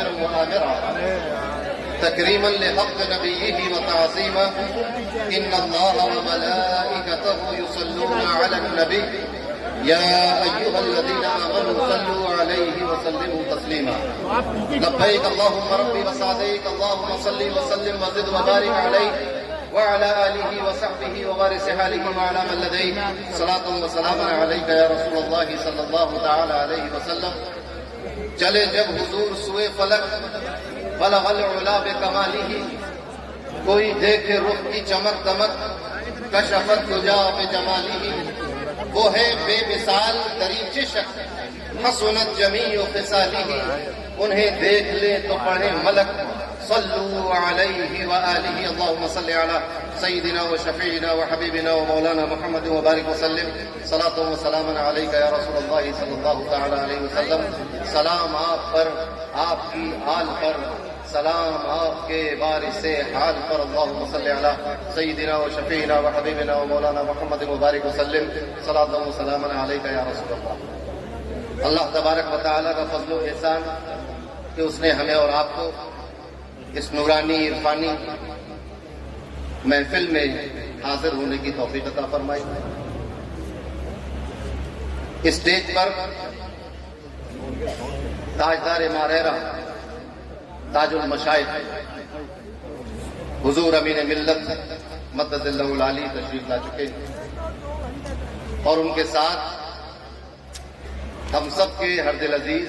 يكبر مؤامرا تكريما لحق نبيه وتعظيما إن الله وملائكته يصلون على النبي يا أيها الذين آمنوا صلوا عليه وسلموا تسليما لبيك اللهم ربي وسعديك اللهم صل وسلم وزد وبارك عليه وعلى آله وصحبه ووارث حاله وعلى من لديه صلاة وسلام عليك يا رسول الله صلی اللہ تعالی علیہ وسلم. چلے جب حضور سوئے فلک بلغ العلا بکمالہ، کوئی دیکھے رخ کی چمک دمک کشفت دجا بجمالہ، وہ ہے بے مثال دریچے شخص حسنت جمیع خصالہ، انہیں دیکھ لے تو پڑھے ملک صلو علیہ وآلہ. اللہم صل علی سیدنا و شفیعنا و حبیبنا و مولانا محمد وبارک وسلم. صلاۃ و سلام علیک یا رسول اللہ صلی اللہ تعالی علیہ وسلم. سلام آپ پر، آپ کی آل پر، سلام آپ کے وارث حال پر. اللہم صل علی سیدنا و شفیعنا و حبیبنا و مولانا محمد وبارک وسلم. صلاۃ و سلام علیک یا رسول اللہ. اللہ تبارک و تعالی کا فضل و احسان کہ اس نے ہمیں اور آپ کو اس نورانی عرفانی محفل میں حاضر ہونے کی توفیق عطا فرمائی. اسٹیج پر تاجدار ماریرہ تاج المشائخ حضور امین ملت مدد اللہ العالی تشریف لا چکے اور ان کے ساتھ ہم سب کے ہر دل عزیز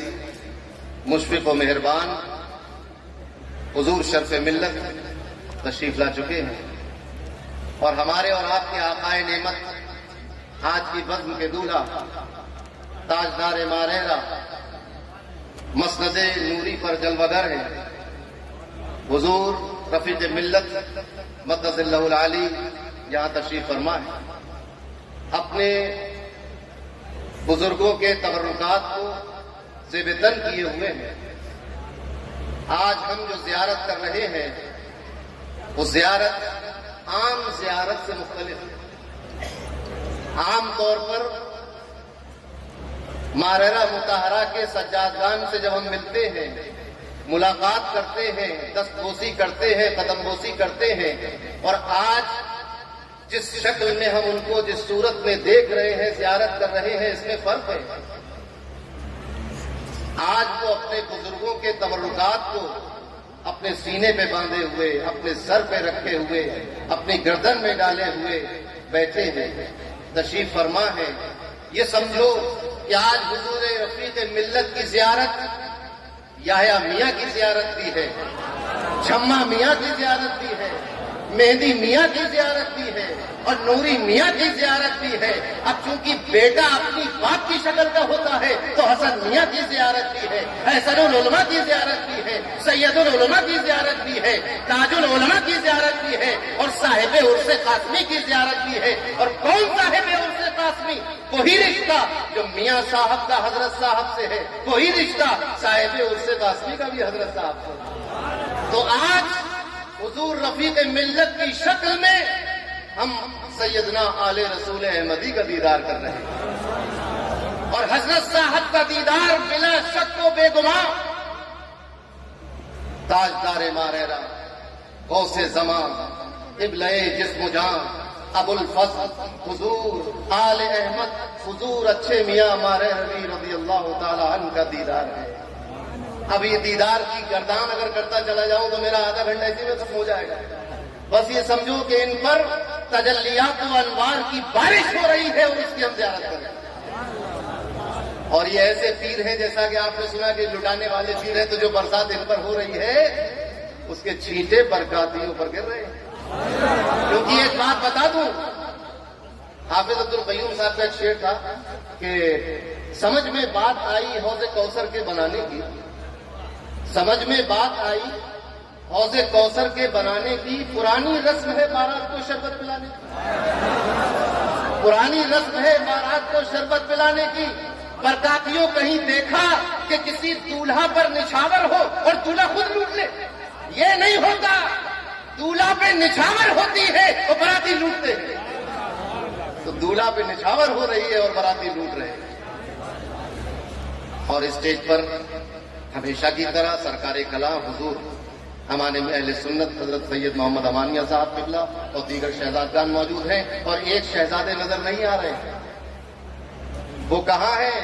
مشفق و مہربان حضور شرف ملت تشریف لا چکے ہیں اور ہمارے اور آپ کے آقائے نعمت آج کی بزم کے دولہا تاجدار ماریرہ مسند نوری پر جلوگر ہیں حضور رفیق ملت مدد اللہ العالی یہاں تشریف فرما ہے. اپنے بزرگوں کے تبرکات کو زیب تن کیے ہوئے ہیں. آج ہم جو زیارت کر رہے ہیں وہ زیارت عام زیارت سے مختلف ہے. عام طور پر ماریرہ مطہرہ کے سجادگان سے جب ہم ملتے ہیں، ملاقات کرتے ہیں، دست بوسی کرتے ہیں، قدم بوسی کرتے ہیں، اور آج جس شکل میں ہم ان کو جس صورت میں دیکھ رہے ہیں، زیارت کر رہے ہیں، اس میں فرق ہے. آج وہ اپنے بزرگوں کے تبرکات کو اپنے سینے پہ باندھے ہوئے، اپنے سر پہ رکھے ہوئے، اپنی گردن میں ڈالے ہوئے بیٹھے ہیں، تشریف فرما ہے. یہ سمجھو کہ آج حضور رفیق ملت کی زیارت یحییٰ میاں کی زیارت بھی ہے، چھما میاں کی زیارت بھی ہے، مہدی میاں کی زیارت بھی ہے اور نوری میاں کی زیارت بھی ہے. اب چونکہ بیٹا اپنی باپ کی شکل کا ہوتا ہے تو حسن میاں کی زیارت بھی ہے، احسن العلماء کی زیارت بھی ہے، سید العلماء کی زیارت بھی ہے، تاج العلماء کی زیارت بھی ہے اور صاحب عرس قاسمی کی زیارت بھی ہے. اور کون صاحب عرس قاسمی؟ وہی رشتہ جو میاں صاحب کا حضرت صاحب سے ہے، وہی رشتہ صاحب عرس قاسمی کا بھی حضرت صاحب سے. تو آج حضور رفیق ملت کی شکل میں ہم سیدنا آل رسول احمدی کا دیدار کر رہے ہیں اور حضرت صاحب کا دیدار بلا شک و بے گمان تاجدار ماریرہ غوث زمان قبلہ جسم و جان ابو الفضل حضور آل احمد حضور اچھے میاں ماریرہ رضی اللہ تعالی عنہ کا دیدار ہے. اب یہ دیدار کی گردان اگر کرتا چلا جاؤں تو میرا آدھا گھنٹہ اسی میں ختم ہو جائے گا. بس یہ سمجھو کہ ان پر تجلیات و انوار کی بارش ہو رہی ہے اور اس کی ہم زیارت کر رہے ہیں. اور یہ ایسے پیر ہیں جیسا کہ آپ نے سنا کہ لٹانے والے پیر ہیں، تو جو برسات ان پر ہو رہی ہے اس کے چھینٹے برکاتیوں پر گر رہے ہیں. کیونکہ ایک بات بتا دوں، حافظ عبد القیوم صاحب کا ایک شعر تھا کہ سمجھ میں بات آئی حوض کوثر کے بنانے کی، سمجھ میں بات آئی حوض کوثر کے بنانے کی، پرانی رسم ہے بارات کو شربت پلانے کی، پرانی رسم ہے بارات کو شربت پلانے کی. برکاتیوں کہیں دیکھا کہ کسی دولہا پر نچھاور ہو اور دولہا خود لوٹ لے؟ یہ نہیں ہوتا. دولہا پہ نچھاور ہوتی ہے اور باراتی لوٹتے ہیں. تو دولہا پہ نچھاور ہو رہی ہے اور باراتی لوٹ رہے ہیں. اور اسٹیج پر ہمیشہ کی طرح سرکار کلام حضور امام اہل سنت حضرت سید محمد امانیہ صاحب قبلہ اور دیگر شہزادگان موجود ہیں، اور ایک شہزادے نظر نہیں آ رہے ہیں۔ وہ کہاں ہیں؟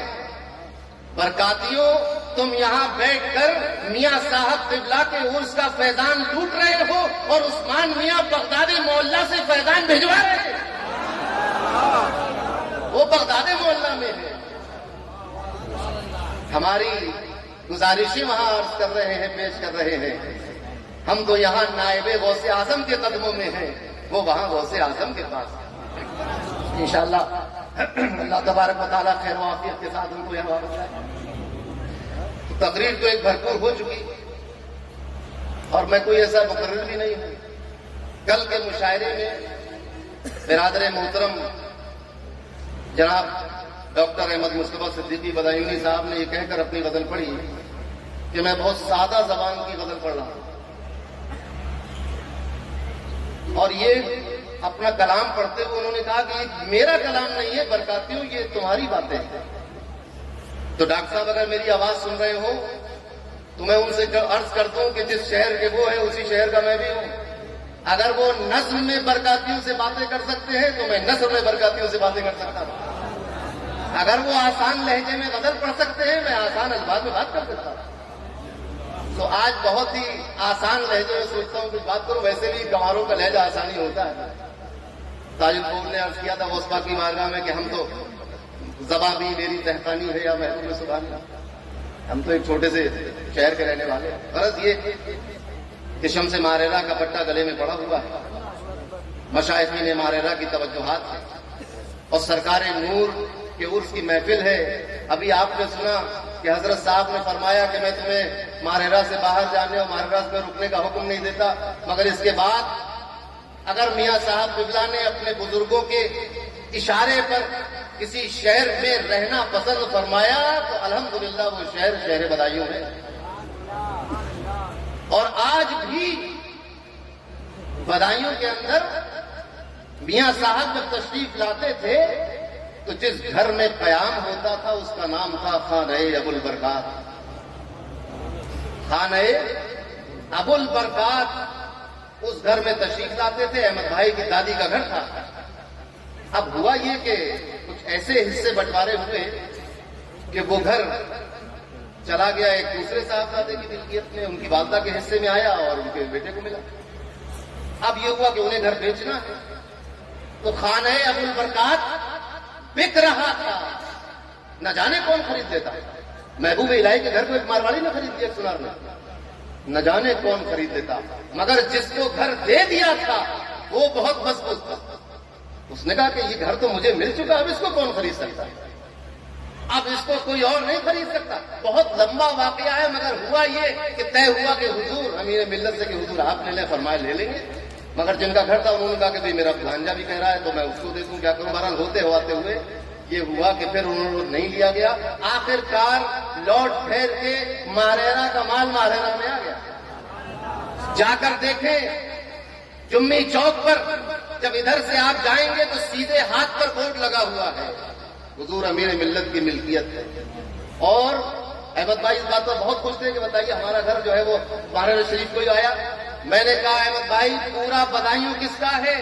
برکاتیوں، تم یہاں بیٹھ کر میاں صاحب قبلہ کے عرس کا فیضان لوٹ رہے ہو اور عثمان میاں بغدادی محلہ سے فیضان بھجوا رہے ہیں۔ وہ بغدادی محلہ میں ہے۔ ہماری گزارشیں وہاں عرض کر رہے ہیں، پیش کر رہے ہیں۔ ہم تو یہاں نائب غوث اعظم کے قدموں میں ہیں، وہ وہاں غوث اعظم کے پاس ہیں۔ انشاءاللہ اللہ تبارک و تعالیٰ خیر و عافیت کے ساتھ ان کو یہاں واپس لائے۔ تقریر تو ایک بھرپور ہو چکی، اور میں کوئی ایسا مقرر بھی نہیں ہوں۔ کل کے مشاعرے میں برادر محترم جناب ڈاکٹر احمد مصطفیٰ صدیقی بدایونی صاحب نے یہ کہہ کر اپنی غزل پڑھی کہ میں بہت سادہ زبان کی غزل پڑھ رہا ہوں، اور یہ اپنا کلام پڑھتے ہوئے انہوں نے کہا کہ یہ میرا کلام نہیں ہے برکاتیوں، یہ تمہاری باتیں ہیں۔ تو ڈاکٹر صاحب اگر میری آواز سن رہے ہو تو میں ان سے عرض کرتا ہوں کہ جس شہر کے وہ ہے اسی شہر کا میں بھی ہوں۔ اگر وہ نظم میں برکاتیوں سے باتیں کر سکتے ہیں تو میں نثر میں برکاتیوں سے باتیں کر سکتا ہوں۔ اگر وہ آسان لہجے میں غزل پڑھ سکتے ہیں، میں آسان الفاظ میں بات کر سکتا ہوں۔ تو آج بہت ہی آسان لہجے میں سوچتا ہوں کچھ بات کروں، ویسے بھی گواروں کا لہجہ آسانی ہوتا ہے۔ تاجد پور نے عرض کیا تھا غوث پاک کی بارگاہ میں کہ ہم تو زباں بھی میری تہتانی ہے یا محبوب سبحان اللہ، ہم تو ایک چھوٹے سے شہر کے رہنے والے ہیں۔ غرض یہ کہ شمس ماریرہ کا پٹا گلے میں پڑا ہوا ہے، مشائخین ماریرہ کی توجہات ہے، اور سرکار نور کے عرس کی محفل ہے۔ ابھی آپ نے سنا کہ حضرت صاحب نے فرمایا کہ میں تمہیں ماریرہ سے باہر جانے اور ماریرہ میں رکنے کا حکم نہیں دیتا، مگر اس کے بعد اگر میاں صاحب قبلہ نے اپنے بزرگوں کے اشارے پر کسی شہر میں رہنا پسند فرمایا تو الحمدللہ وہ شہر شہر بدایوں ہے۔ اور آج بھی بدایوں کے اندر میاں صاحب جب تشریف لاتے تھے تو جس گھر میں قیام ہوتا تھا اس کا نام تھا خانہ ابو البرکات۔ خانہ ابو البرکات، اس گھر میں تشریف لاتے تھے۔ احمد بھائی کی دادی کا گھر تھا۔ اب ہوا یہ کہ کچھ ایسے حصے بٹوارے ہوئے کہ وہ گھر چلا گیا ایک دوسرے صاحبزادے کی ملکیت میں، ان کی والدہ کے حصے میں آیا اور ان کے بیٹے کو ملا۔ اب یہ ہوا کہ انہیں گھر بیچنا ہے، تو خانہ ابو البرکات بک رہا تھا، نہ جانے کون خرید دیتا ہے۔ محبوب الہی کے گھر کو ایک مارواڑی نے خرید دیا، ایک سنار نے، نہ جانے کون خرید دیتا، مگر جس کو گھر دے دیا تھا وہ بہت مضبوط تھا۔ اس نے کہا کہ یہ گھر تو مجھے مل چکا، اب اس کو کون خرید سکتا ہے، اب اس کو کوئی اور نہیں خرید سکتا۔ بہت لمبا واقعہ ہے، مگر ہوا یہ کہ طے ہوا کہ حضور امیر ملت سے کہ حضور آپ لے لیں، فرمائے لے لیں گے۔ مگر جن کا گھر تھا انہوں نے کہا کہ بھئی میرا بھانجا بھی کہہ رہا ہے تو میں اس کو دے دوں، کیا کروں۔ بہرحال ہوتے ہوتے ہوئے یہ ہوا کہ پھر انہوں نے نہیں لیا گیا۔ آخر کار لوٹ پھیر کے ماریرہ کا مال ماریرہ میں آ گیا۔ جا کر دیکھیں جمی چوک پر، جب ادھر سے آپ جائیں گے تو سیدھے ہاتھ پر بورڈ لگا ہوا ہے حضور امیر ملت کی ملکیت ہے۔ اور احمد بھائی اس بات پر بہت خوش تھے کہ بتائیے ہمارا گھر جو ہے وہ ماریرہ شریف کو ہی آیا۔ میں نے کہا احمد بھائی پورا بدایوں کس کا ہے؟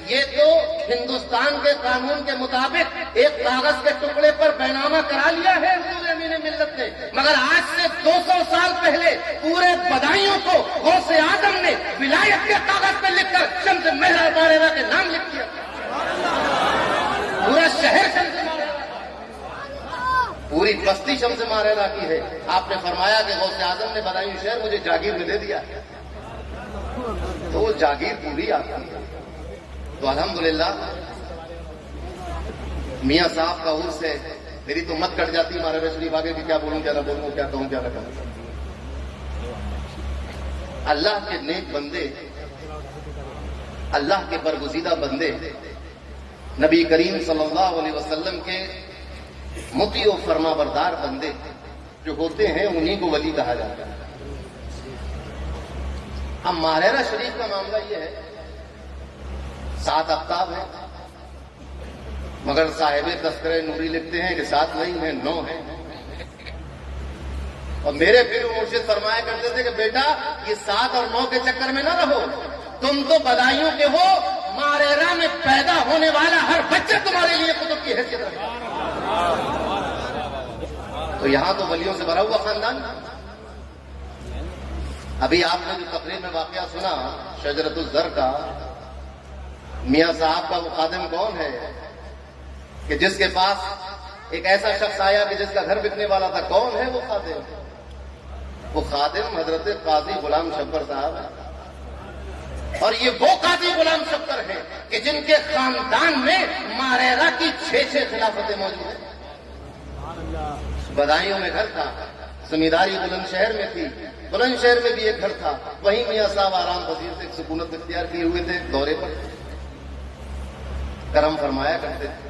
یہ تو ہندوستان کے قانون کے مطابق ایک کاغذ کے ٹکڑے پر بینامہ کرا لیا ہے حضور امیر ملت نے، مگر آج سے 200 سال پہلے پورے بدایوں کو غوث اعظم نے ولایت کے کاغذ پہ لکھ کر شمس ماریرہ کے نام لکھ دیا۔ پورا شہر شمس ماریرہ، پوری بستی شمس ماریرہ کی ہے۔ آپ نے فرمایا کہ غوث اعظم نے بدایوں شہر مجھے جاگیر میں دے دیا، تو وہ جاگیر پوری آتی ہے۔ تو الحمدللہ میاں صاحب کا عرس ہے، میری تو مت کٹ جاتی ماریرہ شریف آگے کہ کیا بولوں کیا نہ بولوں، کیا کہوں کیا نہ کہوں۔ اللہ کے نیک بندے، اللہ کے برگزیدہ بندے، نبی کریم صلی اللہ علیہ وسلم کے مطیع و فرما بردار بندے جو ہوتے ہیں انہیں کو ولی کہا جاتا ہے۔ اب ماریرہ شریف کا معاملہ یہ ہے، 7 اقطاب ہیں، مگر صاحب تذکرہ نوری لکھتے ہیں کہ 7 نہیں ہیں، 9 ہیں، اور میرے پیر و مرشد فرمایا کرتے تھے کہ بیٹا یہ 7 اور 9 کے چکر میں نہ رہو، تم تو بدایوں کے ہو، ماریرا میں پیدا ہونے والا ہر بچہ تمہارے لیے قطب کی حیثیت رکھتا ہے۔ تو یہاں تو ولیوں سے بھرا ہوا خاندان۔ ابھی آپ نے جو تقریر میں واقعہ سنا شجرۃ الزر کا، میاں صاحب کا وہ خادم کون ہے کہ جس کے پاس ایک ایسا شخص آیا کہ جس کا گھر بکنے والا تھا؟ کون ہے وہ خادم؟ وہ خادم حضرت قاضی غلام شبر صاحب ہے، اور یہ وہ قاضی غلام شبر ہیں کہ جن کے خاندان میں ماریرا کی 6 خلافتیں موجود ہیں۔ بدایوں میں گھر تھا، زمینداری بلند شہر میں تھی، بلند شہر میں بھی ایک گھر تھا، وہیں میاں صاحب آرام پذیر سے سکونت اختیار کیے ہوئے تھے، دورے پر کرم فرمایا کرتے تھے۔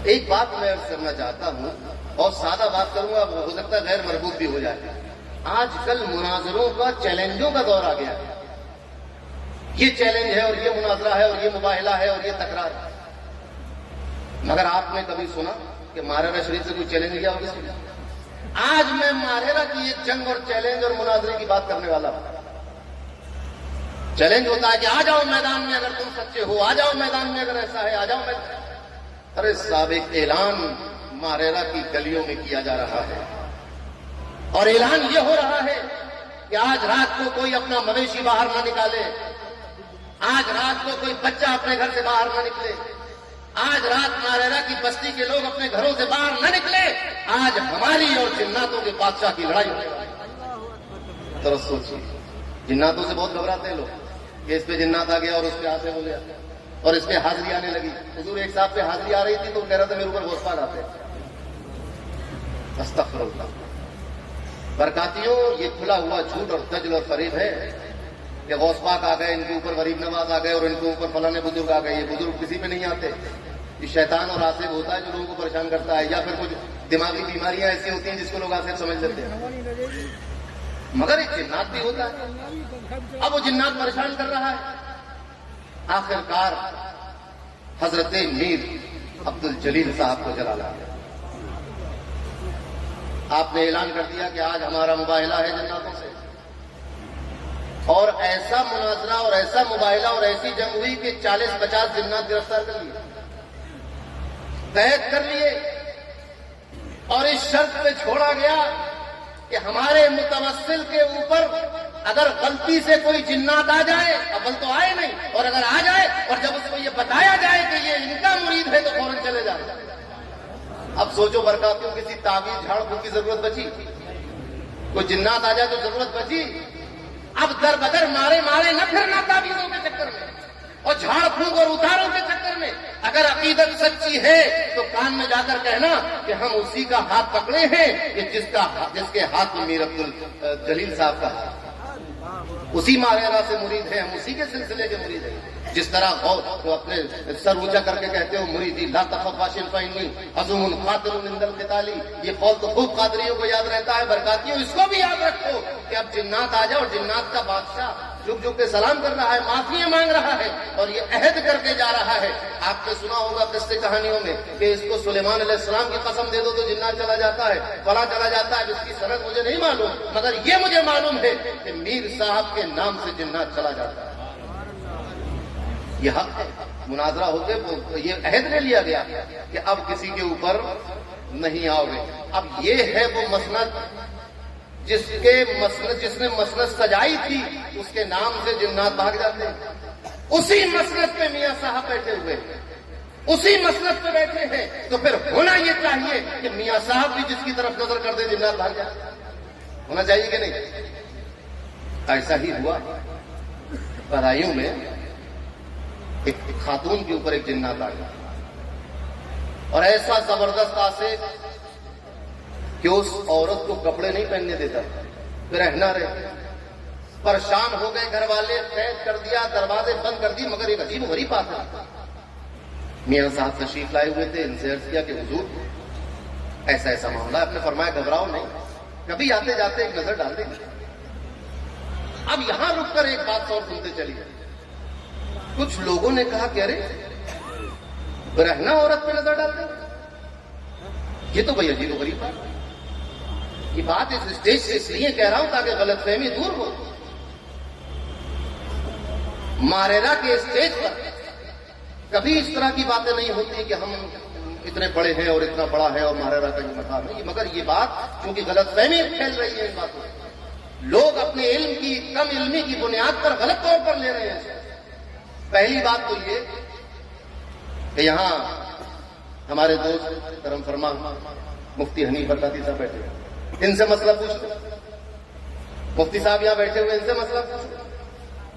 ایک بات میں عرض کرنا چاہتا ہوں، اور سادہ بات کروں گا، ہو سکتا ہے غیر مربوط بھی ہو جائے۔ آج کل مناظروں کا چیلنجوں کا دور آ گیا ہے، یہ چیلنج ہے اور یہ مناظرہ ہے اور یہ مباہلہ ہے اور یہ تکرار ہے، مگر آپ نے کبھی سنا کہ ماریرا شریف سے کوئی چیلنج کیا ہوگا؟ آج میں ماریرا کی ایک جنگ اور چیلنج اور مناظرے کی بات کرنے والا ہوں۔ چیلنج ہوتا ہے کہ آ جاؤ میدان میں اگر تم سچے ہو، آ جاؤ میدان میں اگر ایسا ہے، آ جاؤ میدان۔ ارے صاحب، ایک اعلان ماریرا کی گلیوں میں کیا جا رہا ہے، اور اعلان یہ ہو رہا ہے کہ آج رات کو کوئی اپنا مویشی باہر نہ نکالے، آج رات کو کوئی بچہ اپنے گھر سے باہر نہ نکلے، آج رات ماریرا کی بستی کے لوگ اپنے گھروں سے باہر نہ نکلے، آج ہماری اور جناتوں کے بادشاہ کی لڑائی ہونے والی ہے۔ ذرا سوچیے، جناتوں سے بہت گھبراتے ہیں لوگ کہ اس پہ جنات آ گیا اور اس پہ آتے ہو گیا اور اس پہ حاضری آنے لگی۔ حضور ایک صاحب پہ حاضری آ رہی تھی تو کہہ رہا تھا میرے اوپر غوث پاک آتے ہیں۔ استغفر اللہ۔ برکاتیوں، یہ کھلا ہوا جھوٹ اور دجل اور فریب ہے کہ غوث پاک آ گئے، ان کے اوپر غریب نواز آ گئے اور ان کے اوپر فلاں بزرگ آ گئے۔ یہ بزرگ کسی پہ نہیں آتے، یہ شیطان اور آصف ہوتا ہے جو لوگوں کو پریشان کرتا ہے، یا پھر کچھ دماغی بیماریاں ایسی ہوتی ہیں جس کو لوگ آصف سمجھ لیتے ہیں، مگر ایک جنات بھی ہوتا ہے۔ اب وہ جنات پریشان کر رہا ہے۔ آخرکار حضرت میر عبد الجلیل صاحب کو جلا لایا۔ آپ نے اعلان کر دیا کہ آج ہمارا مباہلہ ہے جناتوں سے، اور ایسا مناظرہ اور ایسا مباہلہ اور ایسی جنگ ہوئی کہ 40-50 جنات گرفتار کر لیے، قید کر لیے، اور اس شرط پہ چھوڑا گیا کہ ہمارے متوسل کے اوپر اگر غلطی سے کوئی جنات آ جائے، اول تو آئے نہیں، اور اگر آ جائے اور جب اس کو یہ بتایا جائے کہ یہ ان کا مرید ہے تو فوراً چلے جائے۔ اب سوچو برکاتیوں، کسی تعویذ جھاڑ پھونک کی ضرورت بچی؟ کوئی جنات آ جائے تو ضرورت بچی؟ اب در بدر مارے نہ پھرنا تعویذوں کے چکر میں اور جھاڑ پھونک اور اتاروں کے چکر میں۔ اگر عقیدت سچی ہے تو کان میں جا کر کہنا کہ ہم اسی کا ہاتھ پکڑے ہیں کہ جس کے ہاتھ میں میر عبد الجلیل صاحب کا ہاتھ، اسی ماریرا سے مرید ہیں، ہم اسی کے سلسلے کے مرید ہیں۔ جس طرح تو اپنے سر اونچا کر کے کہتے ہو مریدی لا تخف فاشل فإنی عظیم قادر عند القتال، یہ قول تو خوب قادریوں کو یاد رہتا ہے۔ برکاتیوں، اس کو بھی یاد رکھو کہ اب جنات آ جاؤ، جنات کا بادشاہ جھک جھک کے سلام کر رہا ہے، معافیاں مانگ رہا ہے اور یہ عہد کر کے جا رہا ہے۔ آپ نے سنا ہوگا قصے کہانیوں میں کہ اس کو سلیمان علیہ السلام کی قسم دے دو تو جنات چلا جاتا ہے، فلاں چلا جاتا ہے، جس کی سند مجھے نہیں معلوم، مگر یہ مجھے معلوم ہے کہ میر صاحب کے نام سے جنات چلا جاتا ہے۔ یہ حق ہے۔ مناظرہ ہوتے یہ عہد لے لیا گیا کہ اب کسی کے اوپر نہیں آؤ گے۔ اب یہ ہے وہ مسند جس نے مسند سجائی تھی، اس کے نام سے جنات بھاگ جاتے ہیں۔ اسی مسند پہ میاں صاحب بیٹھے ہوئے، اسی مسند پہ بیٹھے ہیں، تو پھر ہونا یہ چاہیے کہ میاں صاحب بھی جس کی طرف نظر کر دے جنات بھاگ جائے۔ ہونا چاہیے کہ نہیں؟ ایسا ہی ہوا۔ بدایوں میں ایک خاتون کے اوپر ایک جنات آ گیا اور ایسا زبردست آصف کہ اس عورت کو کپڑے نہیں پہننے دیتا، رہنا رہے۔ پریشان ہو گئے گھر والے، قید کر دیا، دروازے بند کر دی، مگر ایک عجیب غریب بات ہے۔ میاں صاحب تشریف لائے ہوئے تھے، ان سے عرض کیا کہ حضور ایسا ایسا معاملہ ہے۔ آپ نے فرمایا گھبراؤ نہیں، کبھی آتے جاتے ایک نظر ڈال دیں گے۔ اب یہاں رک کر ایک بات اور سنتے چلیے۔ کچھ لوگوں نے کہا کہ ارے برہنہ عورت پہ نظر ڈال دیں، یہ تو بھئی عجیب و غریب ہے. یہ بات اس اسٹیج سے اس لیے کہہ رہا ہوں تاکہ غلط فہمی دور ہو. ماریرا کے اسٹیج پر کبھی اس طرح کی باتیں نہیں ہوتی کہ ہم اتنے بڑے ہیں اور اتنا بڑا ہے اور ماریرا کا یہ مقام ہے. مگر یہ بات کیونکہ غلط فہمی پھیل رہی ہے ان باتوں سے, لوگ اپنے علم کی کم علمی کی بنیاد پر غلط طور پر لے رہے ہیں. پہلی بات تو یہ کہ یہاں ہمارے دوست کرم فرما مفتی حنیف برکاتی صاحب بیٹھے ہیں, ان سے مسئلہ پوچھو. مفتی صاحب یہاں بیٹھے ہوئے, ان سے مسئلہ پوچھو.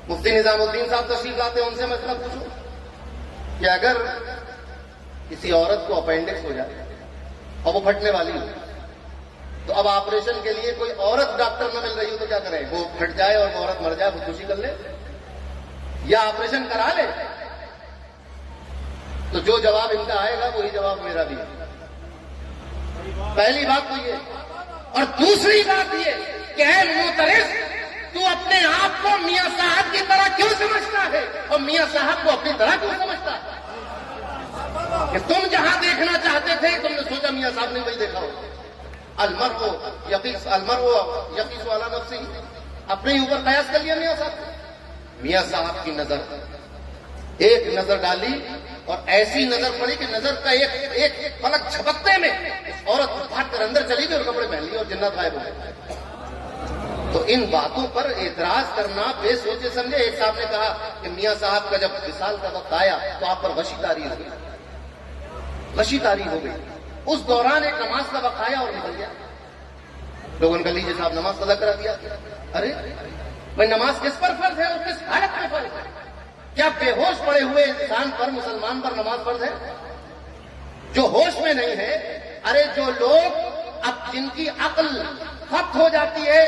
مفتی نظام الدین صاحب تشریف لاتے ہیں, ان سے مسئلہ پوچھو کہ اگر کسی عورت کو اپینڈکس ہو جائے اور وہ پھٹنے والی ہو, تو اب آپریشن کے لیے کوئی عورت ڈاکٹر نہ مل رہی ہو تو کیا کریں؟ وہ پھٹ جائے اور وہ عورت مر جائے, خودکشی کر لے یا آپریشن کرا لے؟ تو جو جواب ان کا آئے گا وہی جواب میرا بھی ہے. پہلی بات تو یہ, اور دوسری بات یہ کہ اے معترض, تو اپنے آپ کو میاں صاحب کی طرح کیوں سمجھتا ہے اور میاں صاحب کو اپنی طرح کیوں سمجھتا ہے؟ کہ تم جہاں دیکھنا چاہتے تھے تم نے سوچا میاں صاحب نے وہی دیکھا ہو. المرء یقیس علی نفسہ, اپنے ہی اوپر قیاس کر لیا میاں صاحب. میاں صاحب کی نظر, ایک نظر ڈالی اور ایسی نظر پڑی کہ نظر کا ایک پلک جھپکتے میں عورت بھاگ کر اندر چلی گئی اور کپڑے پہن لیے اور جنات غائب ہو گئے. تو ان باتوں پر اعتراض کرنا بے سوچے سمجھے. ایک صاحب نے کہا کہ میاں صاحب کا جب وصال کا وقت آیا تو آپ پر غشی طاری ہو گئی, غشی طاری ہو گئی. اس دوران ایک نماز کا وقت آیا اور نکل گیا. لوگوں نے کہا لیجیے صاحب نماز قضا کرا دیا. ارے بھائی نماز کس پر فرض ہے اور کس حالت میں فرض ہے؟ کیا بے ہوش پڑے ہوئے انسان پر, مسلمان پر نماز فرض ہے جو ہوش میں نہیں ہے؟ ارے جو لوگ اب جن کی عقل ختم ہو جاتی ہے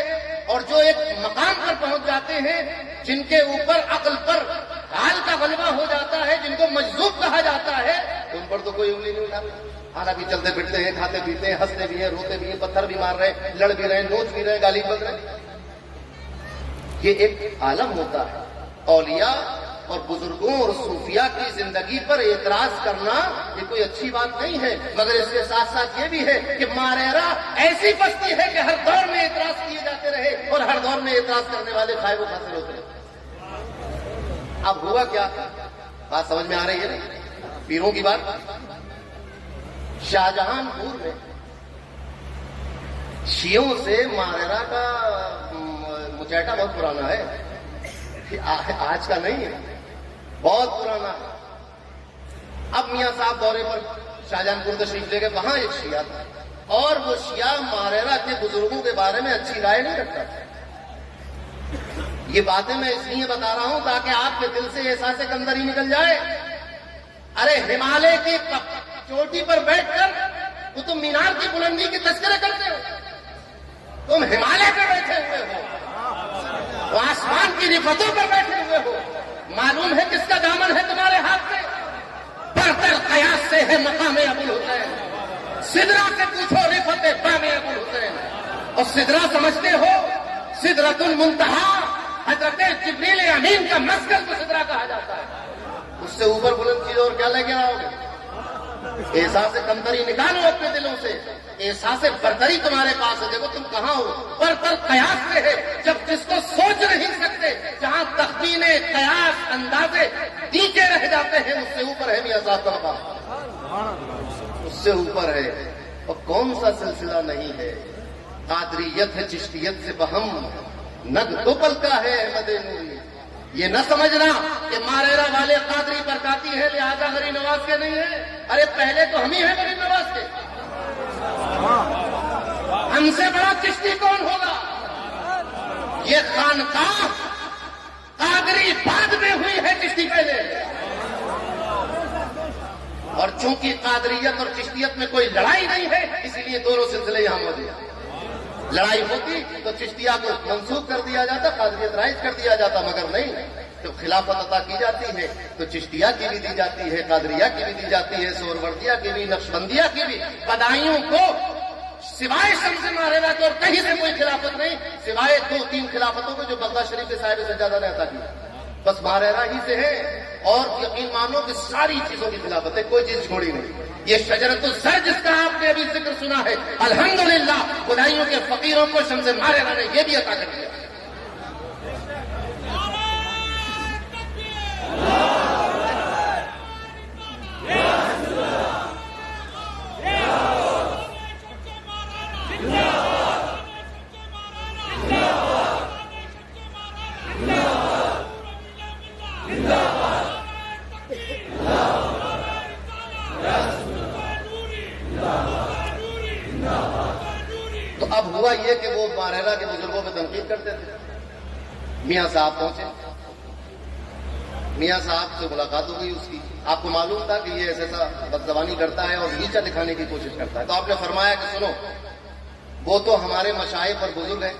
اور جو ایک مقام پر پہنچ جاتے ہیں, جن کے اوپر عقل پر حال کا غلبہ ہو جاتا ہے, جن کو مجذوب کہا جاتا ہے, ان پر تو کوئی انگلی نہیں اٹھاتی. حالانکہ چلتے پھرتے ہیں, کھاتے پیتے ہیں, ہنستے بھی ہیں, روتے بھی ہیں, پتھر بھی مار رہے ہیں, لڑ بھی رہے ہیں, نوچ بھی رہے ہیں, گالی بک رہے ہیں. یہ ایک عالم ہوتا ہے. اولیاء اور بزرگوں اور صوفیاء کی زندگی پر اعتراض کرنا یہ کوئی اچھی بات نہیں ہے. مگر اس کے ساتھ ساتھ یہ بھی ہے کہ ماریرا ایسی بستی ہے کہ ہر دور میں اعتراض کیے جاتے رہے اور ہر دور میں اعتراض کرنے والے کھائے وہ حاصل ہوتے رہے. اب ہوا کیا؟ بات سمجھ میں آ رہی ہے نا پیروں کی بات. شاہجہان پور میں شیعوں سے ماریرا کا مچیٹا بہت پرانا ہے, آج کا نہیں ہے, بہت پرانا. اب میاں صاحب دورے پر شاہجہان پور تشریف لے گئے, وہاں ایک شیعہ تھا اور وہ شیعہ ماریرا کے بزرگوں کے بارے میں اچھی رائے نہیں رکھتا تھا. یہ باتیں میں اس لیے بتا رہا ہوں تاکہ آپ کے دل سے احساس کمتری نکل جائے. ارے ہمالیہ کی چوٹی پر بیٹھ کر قطب مینار کی بلندی کی تذکرے کرتے ہو, تم ہمالیہ پہ بیٹھے ہوئے ہو, آسمان کی رفتوں پر بیٹھے ہوئے ہو. معلوم ہے کس کا دامن ہے تمہارے ہاتھ میں؟ برتر قیاس سے ہے مقام ابوالحسین. سدرا سے پوچھو رفت بام ابوالحسین. اور سدرا سمجھتے ہو سدرۃ المنتہا, حضرت جبریل امین کا مسکن کو سدرا کہا جاتا ہے. اس سے اوپر بلند چیز اور کیا لے کے آؤ گے؟ احساس کمتری نکالو اپنے دلوں سے. احساس برتری تمہارے پاس ہے. دیکھو تم کہاں ہو, برتر قیاس سے ہے. جب جس کو سوچ نہیں سکتے, جہاں تخمین قیاس اندازے نیچے رہ جاتے ہیں, اس سے اوپر ہے میاں صاحب کا مقام, اس سے اوپر ہے. اور کون سا سلسلہ نہیں ہے؟ قادریت ہے چشتیت سے بہم, نگ دو پل کا ہے احمد نوری. یہ نہ سمجھنا کہ ماریرا والے قادری برکاتی ہے لہذا غریب نواز کے نہیں ہے. ارے پہلے تو ہم ہی ہیں غریب نواز کے. ہم سے بڑا چشتی کون ہوگا؟ یہ خانقاہ قادری بعد میں ہوئی ہے, چشتی پہلے. اور چونکہ قادریت اور چشتیت میں کوئی لڑائی نہیں ہے, اسی لیے دونوں سلسلے یہاں موجود ہیں. لڑائی ہوتی تو چشتیہ کو منسوخ کر دیا جاتا, قادریت رائج کر دیا جاتا. مگر نہیں, جب خلافت عطا کی جاتی ہے تو چشتیہ کی بھی دی جاتی ہے, قادریہ کی بھی دی جاتی ہے, سہروردیہ کی بھی, نقشبندیہ کی بھی. بدائیوں کو سوائے شمس ماریرا کے اور کہیں سے کوئی خلافت نہیں, سوائے 2-3 خلافتوں کو جو بغداد شریف کے صاحب سجادہ نے عطا کی. بس مارہرہ ہی سے ہے، اور یقین مانو کہ ساری چیزوں کی خلافت ہے، کوئی چیز چھوڑی نہیں۔ یہ شجرۃ الزر جس کا آپ نے ابھی ذکر سنا ہے، الحمدللہ خدائیوں کے فقیروں کو شمس مارہرہ نے یہ بھی عطا کر دیا۔ تو اب ہوا یہ کہ وہ مارہرہ کے بزرگوں پہ تنقید کرتے تھے۔ میاں صاحب پہنچے، میاں صاحب سے ملاقات ہو گئی اس کی۔ آپ کو معلوم تھا کہ یہ ایسا بدزبانی کرتا ہے اور نیچا دکھانے کی کوشش کرتا ہے، تو آپ نے فرمایا کہ سنو، وہ تو ہمارے مشائخ اور بزرگ ہیں،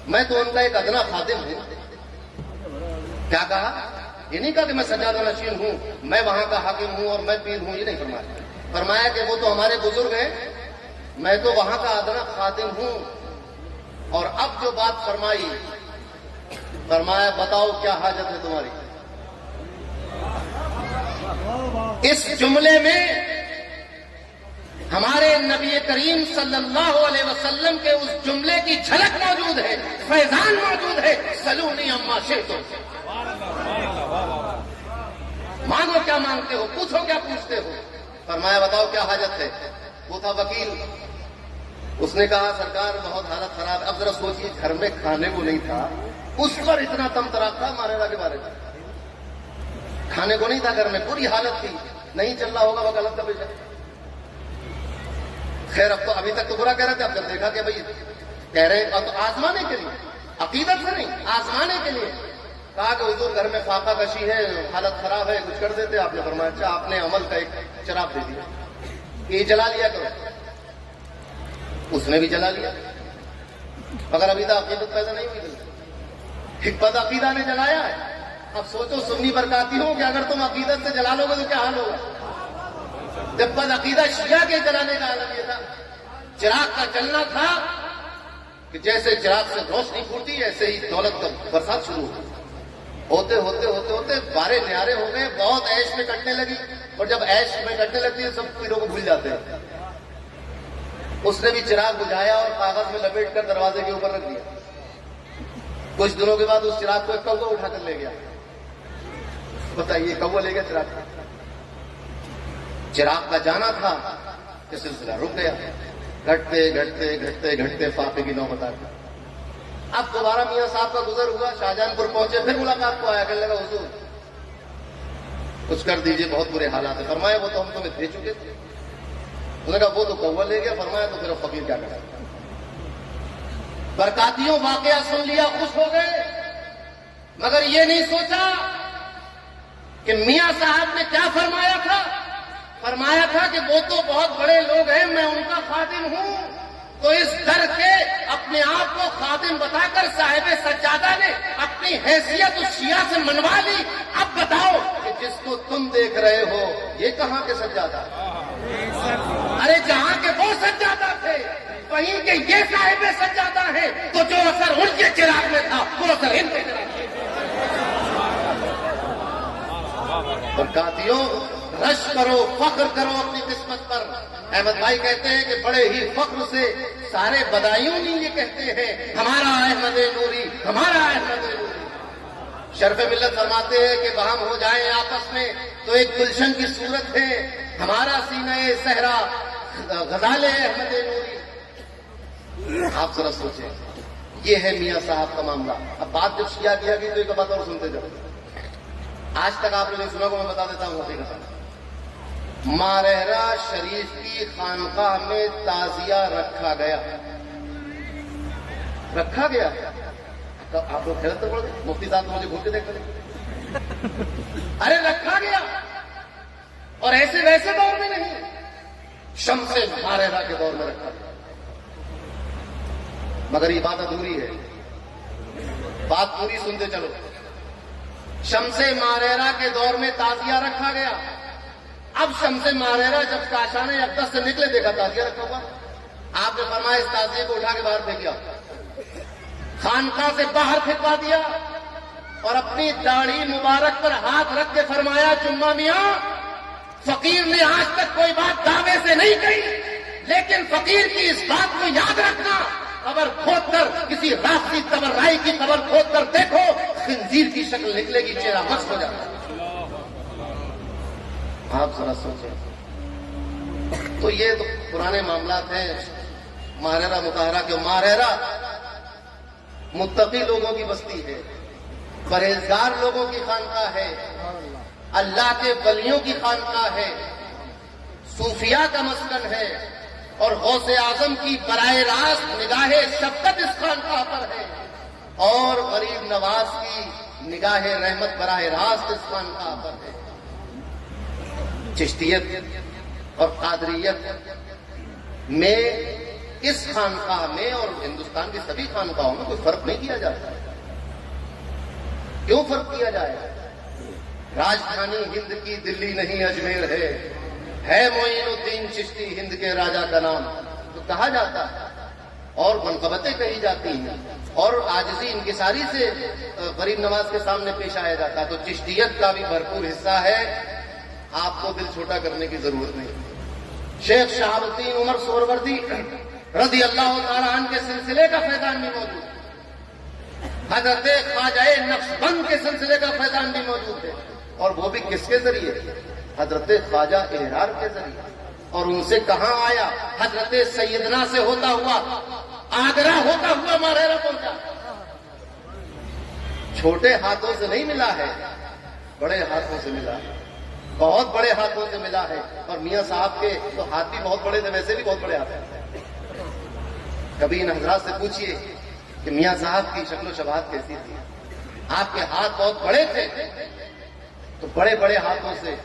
میں تو ان کا ایک ادنا خادم ہوں۔ کیا کہا؟ یہ نہیں کہا کہ میں سجادہ نشین ہوں، میں وہاں کا حاکم ہوں اور میں پیر ہوں، یہ نہیں فرمایا۔ فرمایا کہ وہ تو ہمارے بزرگ ہیں، میں تو وہاں کا ادنا خادم ہوں۔ اور اب جو بات فرمائی، فرمایا بتاؤ کیا حاجت ہے تمہاری؟ اس جملے میں ہمارے نبی کریم صلی اللہ علیہ وسلم کے اس جملے کی جھلک موجود ہے، فیضان موجود ہے، سلونی اما شئتم، مانگو کیا مانگتے ہو، پوچھو کیا پوچھتے ہو۔ فرمایا بتاؤ کیا حاجت ہے؟ وہ تھا وکیل، اس نے کہا سرکار بہت حالت خراب ہے۔ اب ذرا سوچیے، گھر میں کھانے کو نہیں تھا، اس پر اتنا تم تراک تھا مارہرہ کے بارے میں، کھانے کو نہیں تھا گھر میں، بری حالت تھی، نہیں چل رہا ہوگا وکالت کا پیشہ۔ خیر اب تو ابھی تک تو برا کہہ رہے تھے، اب جب دیکھا کہ بھائی کہہ رہے اب تو آزمانے کے لیے، عقیدت سے نہیں، آزمانے کے لیے کہا کہ حضور گھر میں فاقہ کشی ہے، حالت خراب ہے، کچھ کر دیتے۔ آپ نے فرمایا اچھا، آپ نے عمل کا ایک چراغ دے دیا، یہ جلا لیا کرو۔ اس نے بھی جلا لیا، مگر ابھی تک عقیدت پیدا نہیں ہوئی، حکمت عقیدہ نے جلایا ہے۔ اب سوچو سنی برکاتی ہوں کہ اگر تم عقیدت سے جلا لو گے تو کیا حال ہوگا۔ جب بد عقیدہ شیعہ کے جلانے کا عالم یہ تھا، چراغ کا جلنا تھا کہ جیسے چراغ سے روشنی پھوٹی ایسے ہی دولت کا برسات شروع ہوتے ہوتے ہوتے ہوتے بارے نیارے ہو گئے، بہت عیش میں کٹنے لگی، اور جب عیش میں کٹنے لگتی ہے سب پیروں کو بھول جاتے ہیں۔ اس نے بھی چراغ بجھایا اور کاغذ میں لپیٹ کر دروازے کے اوپر رکھ دیا۔ کچھ دنوں کے بعد اس چراغ کو ایک کوا اٹھا کر لے گیا۔ بتائیے کوا لے گیا چراغ، چراغ کا جانا تھا کہ سلسلہ رک گیا، گھٹتے گھٹتے گھٹتے گھٹتے فاقے کی نوبت آ گئی۔ اب دوبارہ میاں صاحب کا گزر ہوا، شاہجہان پور پہنچے، پھر ملاقات کو آیا، کہنے لگا حضور کچھ کر دیجئے، بہت برے حالات ہیں۔ فرمایا وہ تو ہم تمہیں دے چکے تھے۔ انہوں نے کہا وہ تو کوا لے گیا۔ فرمایا تو پھر فقیر کیا کرے؟ برکاتیوں واقعہ سن لیا، خوش ہو گئے، مگر یہ نہیں سوچا کہ میاں صاحب نے کیا فرمایا تھا۔ فرمایا تھا کہ وہ تو بہت بڑے لوگ ہیں، میں ان کا خادم ہوں، تو اس در کے اپنے آپ کو خادم بتا کر صاحب سجادہ نے اپنی حیثیت اس شیعہ سے منوا لی۔ اب بتاؤ کہ جس کو تم دیکھ رہے ہو یہ کہاں کے سجادہ؟ ارے جہاں کے وہ سجادہ تھے، وہیں کہ یہ صاحب سجادہ ہے، تو جو اثر ان کے چراغ میں تھا وہ اثر ان کے چراغ میں تھا۔ برکاتیوں رش کرو، فخر کرو اپنی قسمت پر۔ احمد بھائی کہتے ہیں کہ بڑے ہی فخر سے سارے بدایوں نے یہ کہتے ہیں ہمارا احمد نوری، ہمارا احمد نوری۔ شرف ملت فرماتے ہیں کہ باہم ہو جائیں آپس میں تو ایک گلشن کی صورت ہے، ہمارا سینہ صحرا غزال احمد نوری۔ آپ ذرا سوچیں، یہ ہے میاں صاحب کا معاملہ۔ اب بات جب شیعہ کیا گئی تو ایک بات اور سنتے جاؤ، آج تک آپ نے نہیں سنا کو میں بتا دیتا ہوں حقیقت۔ مارہرہ شریف کی خانقاہ میں تعزیہ رکھا گیا، رکھا گیا۔ آپ لوگ خیرت پڑھ گئے، مفتی صاحب مجھے گھوم کے دیکھ رہے، ارے رکھا گیا، اور ایسے ویسے دور میں نہیں، شمس مارہرہ کے دور میں رکھا گیا۔ مگر یہ بات ادھوری ہے، بات پوری سنتے چلو۔ شمس مارہرہ کے دور میں تعزیہ رکھا گیا۔ اب شمس مارہرہ جب کاشان اقدس سے نکلے دیکھا تعزیہ رکھا ہوا، آپ نے فرمایا اس تعزیے کو اٹھا کے باہر پھینکیا، خانقاہ سے باہر پھینکوا دیا، اور اپنی داڑھی مبارک پر ہاتھ رکھ کے فرمایا جمعہ میاں فقیر نے آج تک کوئی بات دعوے سے نہیں کہی، لیکن فقیر کی اس بات کو یاد رکھنا، قبر کھود کر کسی راستی تبررائی کی قبر کھود کر دیکھو، خنزیر کی شکل نکلے گی، چہرہ مست ہو جاتا ہے۔ آپ ذرا سوچیں۔ تو یہ تو پرانے معاملات ہیں ماہرہ مطہرہ کے۔ ماہرہ متقی لوگوں کی بستی ہے، پرہیزگار لوگوں کی خانقاہ ہے، اللہ کے ولیوں کی خانقاہ ہے، صوفیاء کا مسکن ہے، اور غوث اعظم کی براہ راست نگاہ شفقت اس خانقاہ پر ہے، اور غریب نواز کی نگاہ رحمت براہ راست اس خانقاہ پر ہے۔ چشتیت اور قادریت میں اس خانقاہ میں اور ہندوستان کی سبھی خانقاہوں میں کوئی فرق نہیں کیا جاتا۔ کیوں فرق کیا جائے؟ راجدھانی ہند کی دلی نہیں اجمیر ہے معین الدین چشتی ہند کے راجا کا نام، تو کہا جاتا ہے، اور منقبتیں کہی جاتی ہیں، اور عاجزی انکساری سے غریب نواز کے سامنے پیش آیا جاتا ہے۔ تو چشتیت کا بھی بھرپور حصہ ہے، آپ کو دل چھوٹا کرنے کی ضرورت نہیں۔ شیخ شہاب الدین عمر سہروردی رضی اللہ تعالیٰ عنہ کے سلسلے کا فیضان بھی موجود ہے، حضرت خواجہ نقشبند کے سلسلے کا فیضان بھی موجود ہے، اور وہ بھی کس کے ذریعے؟ حضرت خواجہ احرار کے ذریعے۔ اور ان سے کہاں آیا؟ حضرت سیدنا سے ہوتا ہوا آگرہ ہوتا ہوا ماہرہ پہنچا۔ چھوٹے ہاتھوں سے نہیں ملا ہے، بڑے ہاتھوں سے ملا ہے، بہت بڑے ہاتھوں سے ملا ہے۔ اور میاں صاحب کے تو ہاتھ بھی بہت بڑے تھے، ویسے بھی بہت بڑے ہاتھ ہیں۔ کبھی ان حضرات سے پوچھئے کہ میاں صاحب کی شکل و شباہت کیسی تھی؟ آپ کے ہاتھ بہت بڑے تھے، تو بڑے بڑے ہاتھوں سے،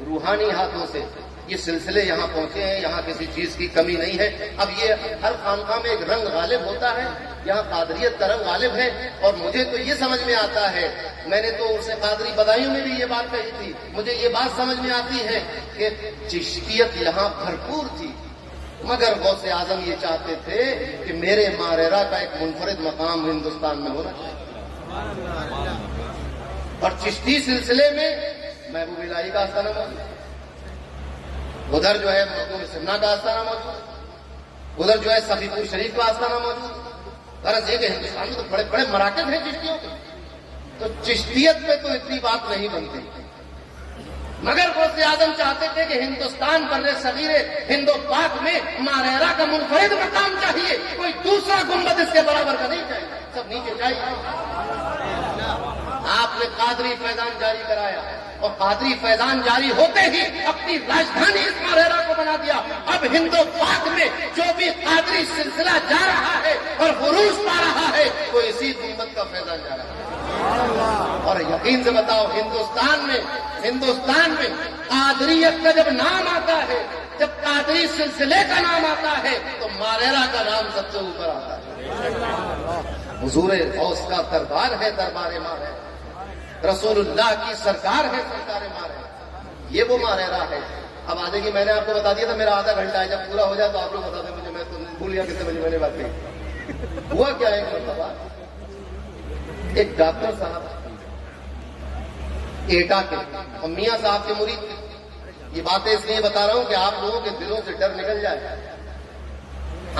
روحانی ہاتھوں سے یہ سلسلے یہاں پہنچے ہیں، یہاں کسی چیز کی کمی نہیں ہے۔ اب یہ ہر خانقاہ میں ایک رنگ غالب ہوتا ہے، یہاں قادریت کا رنگ غالب ہے، اور مجھے تو یہ سمجھ میں آتا ہے، میں نے تو اسے قادری بدائیوں میں بھی یہ بات کہی تھی، مجھے یہ بات سمجھ میں آتی ہے کہ چشتیت یہاں بھرپور تھی، مگر غوث اعظم یہ چاہتے تھے کہ میرے ماہرہ کا ایک منفرد مقام ہندوستان میں ہونا چاہیے۔ اور چشتی سلسلے میں محبوب الہی کا آستانہ موجود، ادھر جو ہے محبوب سمنا کا آستانہ موجود، ادھر جو ہے صفی پور شریف کا آستانہ موجود۔ غرض یہ کہ ہندوستان میں تو بڑے بڑے مراکز ہیں چشتیوں کے، تو چشتیت پہ تو اتنی بات نہیں بنتی، مگر غوث اعظم چاہتے تھے کہ ہندوستان بر صغیر ہند و پاک میں ماہرہ کا منفرد مقام چاہیے، کوئی دوسرا گنبد اس کے برابر کا نہیں چاہیے، سب نیچے چاہیے۔ آپ نے قادری فیضان جاری کرایا، اور قادری فیضان جاری ہوتے ہی اپنی راجدھانی اس ماہرہ کو بنا دیا۔ اب ہند و پاک میں جو بھی قادری سلسلہ جا رہا ہے اور عروج پا رہا ہے، وہ اسی گنبد کا فیضان جا رہا ہے۔ اور یقین سے بتاؤ، ہندوستان میں قادریت کا جب نام آتا ہے، جب قادری سلسلے کا نام آتا ہے، تو ماہرہ کا نام سب سے اوپر آتا ہے۔ حضور غوث کا دربار ہے، دربار ماہرہ، رسول اللہ کی سرکار ہے، سرکار ماہرہ، یہ وہ ماہرہ ہے۔ اب آگے کی میں نے آپ کو بتا دیا تھا، میرا آدھا گھنٹہ ہے، جب پورا ہو جائے تو آپ لوگ بتا دیں مجھے، میں تو بھول گیا کتنے بجے میں نے بات کی۔ ہوا کیا ہے؟ ایک مرتبہ ایک ڈاکٹر صاحب ایٹا کے، اور میاں صاحب کے مرید تھے۔ یہ باتیں اس لیے بتا رہا ہوں کہ آپ لوگوں کے دلوں سے ڈر نکل جائے۔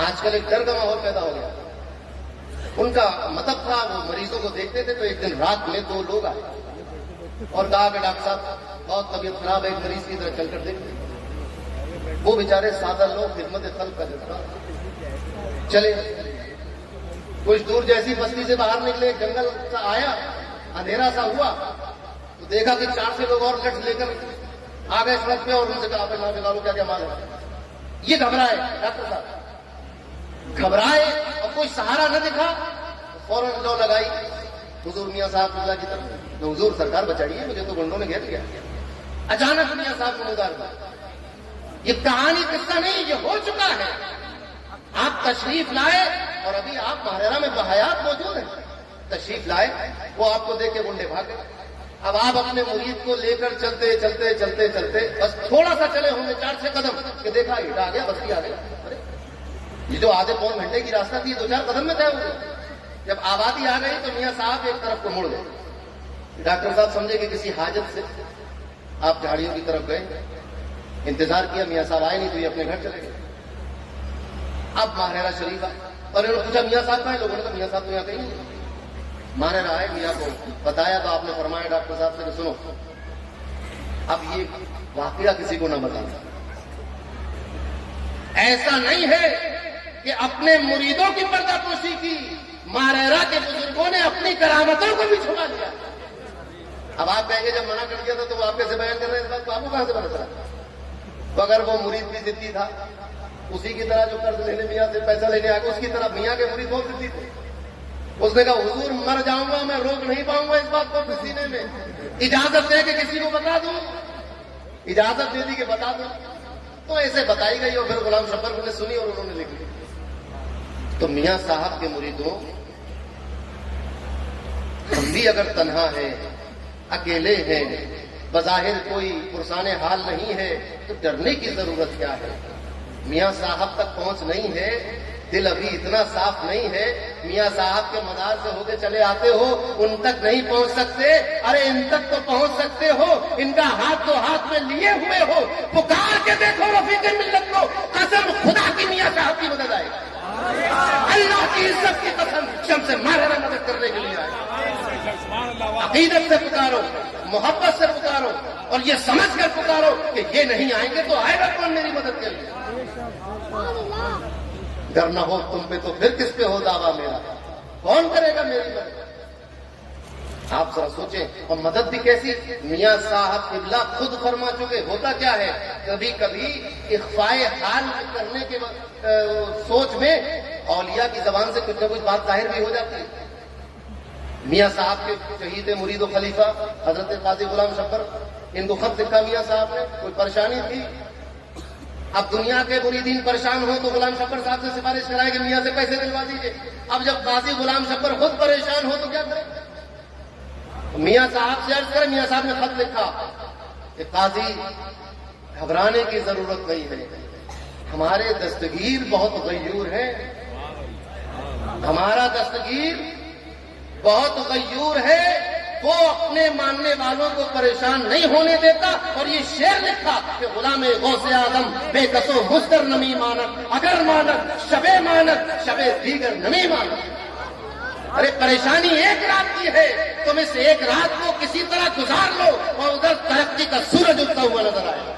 آج کل ایک ڈر کا ماحول پیدا ہو گیا۔ ان کا مطلب تھا، وہ مریضوں کو دیکھتے تھے، تو ایک دن رات میں 2 لوگ آئے اور کہا کہ ڈاکٹر صاحب بہت طبیعت خراب ہے، ایک مریض کی طرح چل کر دیکھتے۔ وہ بیچارے سادہ لوگ خدمت خلق کا جذبہ چلے، کچھ دور جیسی بستی سے باہر نکلے، جنگل سا آیا، اندھیرا سا ہوا، تو دیکھا کہ 4 سے لوگ اور لٹ لے کر آ گئے سڑک پہ، اور ان سے کہا کہ نام کیا کیا مال ہے۔ یہ گھبرائے ڈاکٹر صاحب، گھبرائے، اور کوئی سہارا نہ دکھا، فوراً لو لگائی حضور میاں صاحب اللہ کی طرف، حضور سرکار بچائیے، مجھے تو گنڈوں نے گھیر لیا۔ اچانک میاں صاحب کو نگار ہوا۔ یہ کہانی قصہ نہیں، یہ ہو چکا ہے۔ آپ تشریف لائے، اور ابھی آپ ماہرہ میں بحیات موجود ہیں، تشریف لائے، وہ آپ کو دیکھ کے گنڈے بھاگ گئے۔ اب آپ اپنے مرید کو لے کر چلتے چلتے چلتے چلتے بس تھوڑا سا چلے ہوں گے 4-6 قدم کہ دیکھا یہ آ گیا، بستی آ گیا۔ یہ جو آدھے پون گھنٹے کی راستہ تھی 2-4 قدم میں طے ہو گیا۔ جب آبادی آ گئی تو میاں صاحب ایک طرف کو مڑ گئے، ڈاکٹر صاحب سمجھے کہ کسی حاجت سے آپ جھاڑیوں کی طرف گئے، انتظار کیا، میاں صاحب آئے نہیں تو یہ اپنے گھر چلے گئے۔ اب ماہرہ شریف اور انہوں نے پوچھا میاں صاحب کہاں ہیں؟ لوگوں نے کہا میاں صاحب تو یہاں کہیں نہیں۔ ماہرہ آئے، میاں کو بتایا تو آپ نے فرمایا ڈاکٹر صاحب سے کہ سنو، اب یہ واقعہ کسی کو نہ بتانا، ایسا نہیں ہے کہ اپنے مریدوں کی پردہ پوشی کی، ماہرہ کے بزرگوں نے اپنی کرامتوں کو بھی چھپا لیا۔ اب آپ کہیں گے جب منع کر دیا تھا تو وہ آپ کیسے بیان کر رہے ہیں اس بات کو؟ آپ کو کہاں سے پتا چلا؟ تو اگر وہ مرید بھی ضدی تھا، اسی کی طرح جو قرض لینے میاں سے پیسہ لینے آ گیا، اس کی طرح میاں کے مرید بہت ضدی تھے۔ اس نے کہا حضور مر جاؤں گا، میں روک نہیں پاؤں گا اس بات کو اپنے سینے میں، اجازت دے کہ کسی کو بتا دوں۔ اجازت دے دی کہ بتا دوں، تو ایسے بتائی گئی اور پھر غلام شبر نے سنی اور انہوں نے لکھ لی۔ تو میاں صاحب کے مریدوں، ہم بھی اگر تنہا ہیں، اکیلے ہیں، بظاہر کوئی پرسان حال نہیں ہے، تو ڈرنے کی ضرورت کیا ہے؟ میاں صاحب تک پہنچ نہیں ہے، دل ابھی اتنا صاف نہیں ہے، میاں صاحب کے مدار سے ہو کے چلے آتے ہو، ان تک نہیں پہنچ سکتے، ارے ان تک تو پہنچ سکتے ہو، ان کا ہاتھ تو ہاتھ میں لیے ہوئے ہو، پکار کے دیکھو رفیق ملت کو، قسم خدا کی میاں صاحب کی مدد آئے گی، اللہ کی عزت کی قسم، شمس ماہرہ مدد کرنے کے لیے آئے۔ عقیدت سے پکارو، محبت سے پکارو، اور یہ سمجھ کر پکارو کہ یہ نہیں آئیں گے تو آئے گا کون میری مدد کے لیے؟ ڈر نہ ہو تم پہ تو پھر کس پہ ہو دعویٰ میرا؟ کون کرے گا میری مدد؟ آپ ذرا سوچیں، اور مدد بھی کیسی؟ میاں صاحب قبلہ خود فرما چکے، ہوتا کیا ہے کبھی کبھی اخفاء حال کرنے کے سوچ میں اولیاء کی زبان سے کچھ نہ کچھ بات ظاہر بھی ہو جاتی ہے۔ میاں صاحب کے شہید مرید و خلیفہ حضرت قاضی غلام شبر، ان کو خط لکھا میاں صاحب نے، کوئی پریشانی تھی، اب دنیا کے مریدین پریشان ہو تو غلام شبر صاحب سے سفارش کرائے کہ میاں سے پیسے دلوا دیجیے۔ اب جب قاضی غلام شبر خود پریشان ہو تو کیا کرے؟ میاں صاحب سے عرض کرے، میاں صاحب نے خط لکھا کہ قاضی گھبرانے کی ضرورت نہیں ہے، ہمارے دستگیر بہت غیور ہیں، ہمارا دستگیر بہت غیور ہے، وہ اپنے ماننے والوں کو پریشان نہیں ہونے دیتا، اور یہ شعر لکھا کہ غلام غوث اعظم بے کس و مصدر نمی مانت، اگر مانت شب مانت شب دیگر نمی مانت۔ ارے پریشانی ایک رات کی ہے، تم اس ایک رات کو کسی طرح گزار لو اور ادھر ترقی کا سورج اگتا ہوا نظر آئے۔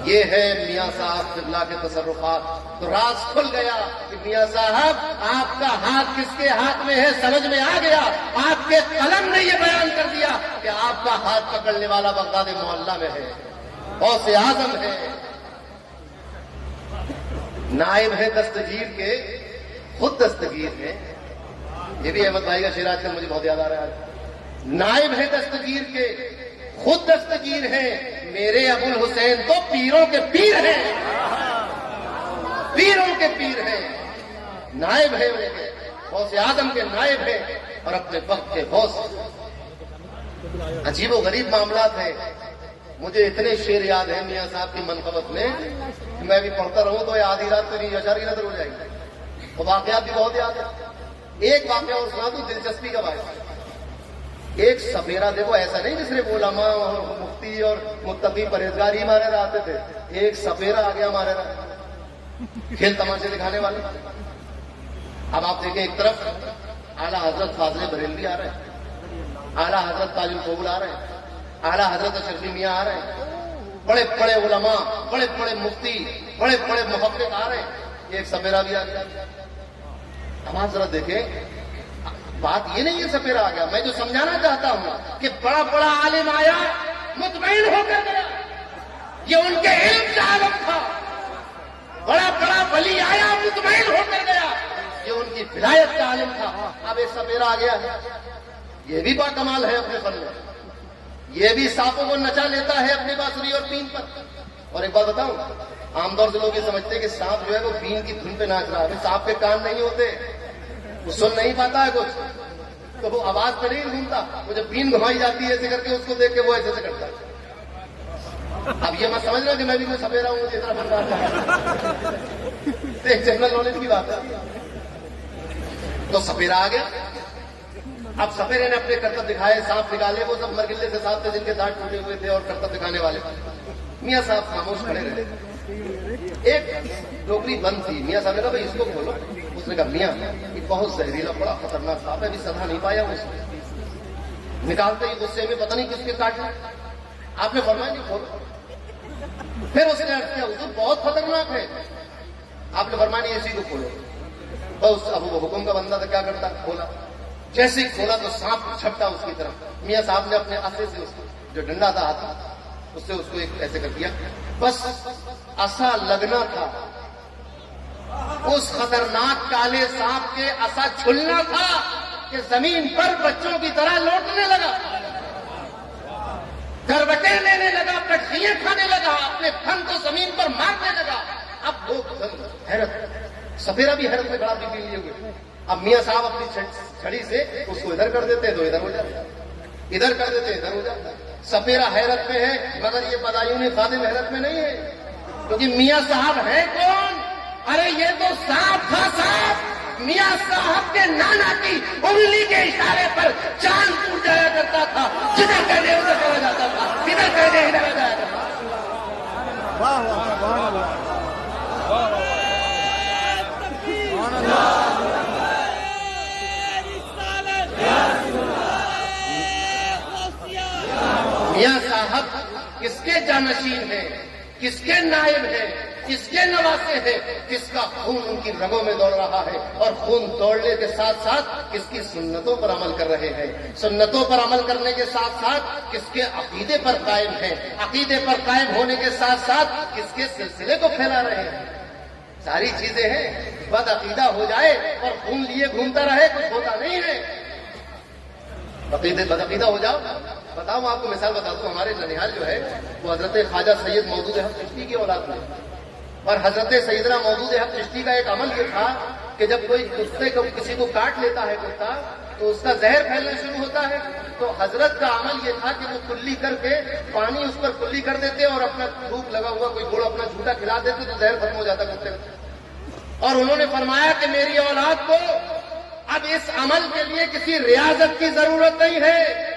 یہ ہے میاں صاحب قبلہ کے تصرفات۔ تو راز کھل گیا کہ میاں صاحب آپ کا ہاتھ کس کے ہاتھ میں ہے سمجھ میں آ گیا، آپ کے قلم نے یہ بیان کر دیا کہ آپ کا ہاتھ پکڑنے والا بغداد معلیٰ میں ہے، غوث اعظم ہے، نائب ہے دستگیر کے، خود دستگیر ہے۔ یہ بھی احمد بھائی کا شعر آج کل مجھے بہت یاد آ رہا ہے، نائب ہے دستگیر کے، خود دستگیر ہیں، میرے ابو الحسین تو پیروں کے پیر ہیں، پیروں کے پیر ہیں، نائب ہے ان کے، غوث اعظم کے نائب ہیں اور اپنے وقت کے غوث۔ عجیب و غریب معاملات ہیں۔ مجھے اتنے شعر یاد ہیں میاں صاحب کی منقبت میں کہ میں بھی پڑھتا رہوں تو آدھی رات تو نہیں اشعار کی نظر ہو جائے گی، اور واقعات بھی بہت یاد ہیں۔ ایک واقعہ اور سنا دوں دلچسپی کا باعث۔ ایک سفیرہ، دیکھو ایسا نہیں جس نے علماء اور مفتی اور متقی پرہیزگار ہی مارے آتے تھے، ایک سفیرہ آ گیا مارے کھیل تماشے دکھانے والے۔ اب آپ دیکھیں ایک طرف اعلیٰ حضرت فاضل بریلوی آ رہے ہیں، اعلیٰ حضرت تاج القبول آ رہے ہیں، اعلیٰ حضرت اشرفی میاں آ رہے ہیں، بڑے بڑے علماء، بڑے بڑے مفتی، بڑے بڑے محقق آ رہے ہیں، ایک سفیرہ بھی آ گیا۔ اب آپ ذرا دیکھیں، بات یہ نہیں ہے سفیرہ آ گیا، میں جو سمجھانا چاہتا ہوں کہ بڑا بڑا عالم آیا مطمئن ہو کر گیا، یہ ان کے علم کا عالم تھا۔ بڑا بڑا ولی آیا مطمئن ہو کر گیا، یہ ان کی ولایت کا عالم تھا۔ اب ایک سفیرہ آ گیا ہے، یہ بھی با کمال ہے اپنے فن میں، یہ بھی سانپوں کو نچا لیتا ہے اپنی بانسری اور پین پر۔ اور ایک بات بتاؤں، عام طور سے لوگ یہ سمجھتے ہیں کہ سانپ جو ہے وہ پین کی دھن پہ ناچ رہا ہے، سانپ کے کان نہیں ہوتے، وہ سن نہیں پاتا ہے کچھ، تو وہ آواز پہ نہیں سنتا، وہ جب بین گھمائی جاتی ہے ایسے کر کے اس کو دیکھ کے وہ ایسے کرتا ہے۔ اب یہ میں سمجھ رہا کہ میں بھی کوئی سفیرہ ہوں، مجھے اتنا بننا چاہتا ایک جنرل نالج کی بات ہے۔ تو سفیرہ آ گیا، اب سفیرے نے اپنے کرتب دکھائے، سانپ نکالے، وہ سب مرگلے سے ساتھ تھے جن کے دانت ٹوٹے ہوئے تھے اور کرتب دکھانے والے. میاں صاحب خاموش کھڑے رہے. ایک ٹوکری بند تھی. میاں صاحب نے کہا بھائی اس کو کھولو. اس نے کہا میاں یہ بہت زہریلا، بڑا خطرناک سانپ ہے، ابھی سزا نہیں پایا اس کو. نکالتے ہی غصے میں پتہ نہیں کس کے کاٹنا. آپ نے فرمایا کہ کھولو. پھر اس نے عرض کیا حضور بہت خطرناک ہے. آپ نے فرمایا نہیں اسی کو کھولو. بس اب وہ حکم کا بندہ تھا، کیا کرتا، کھولا. جیسے ہی کھولا تو سانپ چھپٹا اس کی طرف. میاں صاحب نے اپنے عصے سے اس کو جو ڈنڈا تھا ہاتھ اس سے اس کو ایک ایسے کر دیا. بس عصا لگنا تھا، اس خطرناک کالے سانپ کے عصا چھلنا تھا کہ زمین پر بچوں کی طرح لوٹنے لگا، کروٹیں لینے لگا، پٹخیاں کھانے لگا، اپنے پھن کو زمین پر مارنے لگا. اب لوگ حیرت، سفیرہ بھی حیرت میں بڑا بھی لیے ہوئے. اب میاں صاحب اپنی چھڑی سے اس کو ادھر کر دیتے تو ادھر ہو جاتا، ادھر کر دیتے ادھر ہو جاتا. سفیرہ حیرت میں ہے مگر یہ بدایون خادم حیرت میں نہیں ہے، کیونکہ میاں صاحب ہے کون؟ ارے یہ تو سانپ تھا، سانپ. میاں صاحب کے نانا کی انگلی کے اشارے پر چاند ٹوٹ جایا کرتا تھا، جدھر کہنے ادھر چلا جاتا تھا، جدھر کہنے ادھر آ جایا کرتا تھا. میاں صاحب کس کے جانشین ہیں، کس کے نائب ہیں، کس کے نواسے ہیں، کس کا خون ان کی رگوں میں دوڑ رہا ہے، اور خون دوڑنے کے ساتھ ساتھ کس کی سنتوں پر عمل کر رہے ہیں، سنتوں پر عمل کرنے کے ساتھ ساتھ کس کے عقیدے پر قائم ہیں، عقیدے پر قائم ہونے کے ساتھ ساتھ کس کے سلسلے کو پھیلا رہے ہیں. ساری چیزیں ہیں. بد عقیدہ ہو جائے اور خون لیے گھومتا رہے کچھ ہوتا نہیں ہے. بد عقیدہ ہو جاؤ. بتاؤ میں آپ کو مثال بتاتا ہوں. ہمارے ننیہال جو ہے وہ حضرت خواجہ سید مودود حق چشتی کی اولاد میں، اور حضرت سیدنا مودود حق چشتی کا ایک عمل یہ تھا کہ جب کوئی کتے کو کسی کو کاٹ لیتا ہے کتا تو اس کا زہر پھیلنا شروع ہوتا ہے. تو حضرت کا عمل یہ تھا کہ وہ کلی کر کے پانی اس پر کلی کر دیتے اور اپنا دھوپ لگا ہوا کوئی گڑ اپنا جھوٹا کھلا دیتے تو زہر ختم ہو جاتا کتے کا. اور انہوں نے فرمایا کہ میری اولاد کو اب اس عمل کے لیے کسی ریاضت کی ضرورت نہیں ہے.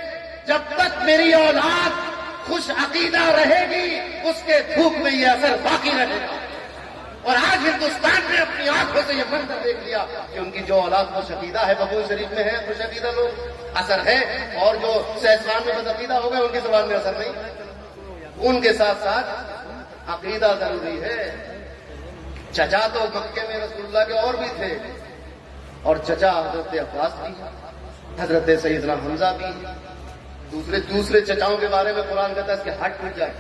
جب تک میری اولاد خوش عقیدہ رہے گی اس کے دھوپ میں یہ اثر باقی رہے گا. اور آج ہندوستان نے اپنی آنکھوں سے یہ منظر دیکھ لیا کہ ان کی جو اولاد خوش عقیدہ ہے بقول شریف میں ہے خوش عقیدہ لوگ اثر ہے، اور جو سہسوان میں بد عقیدہ ہو گئے ان کی زبان میں اثر نہیں. ان کے ساتھ ساتھ عقیدہ ضروری ہے. چچا تو مکے میں رسول اللہ کے اور بھی تھے، اور چچا حضرت عباس بھی، حضرت سیدنا حمزہ بھی. دوسرے چچاؤں کے بارے میں قرآن کہتا ہے اس کے ہٹ ٹوٹ جائے،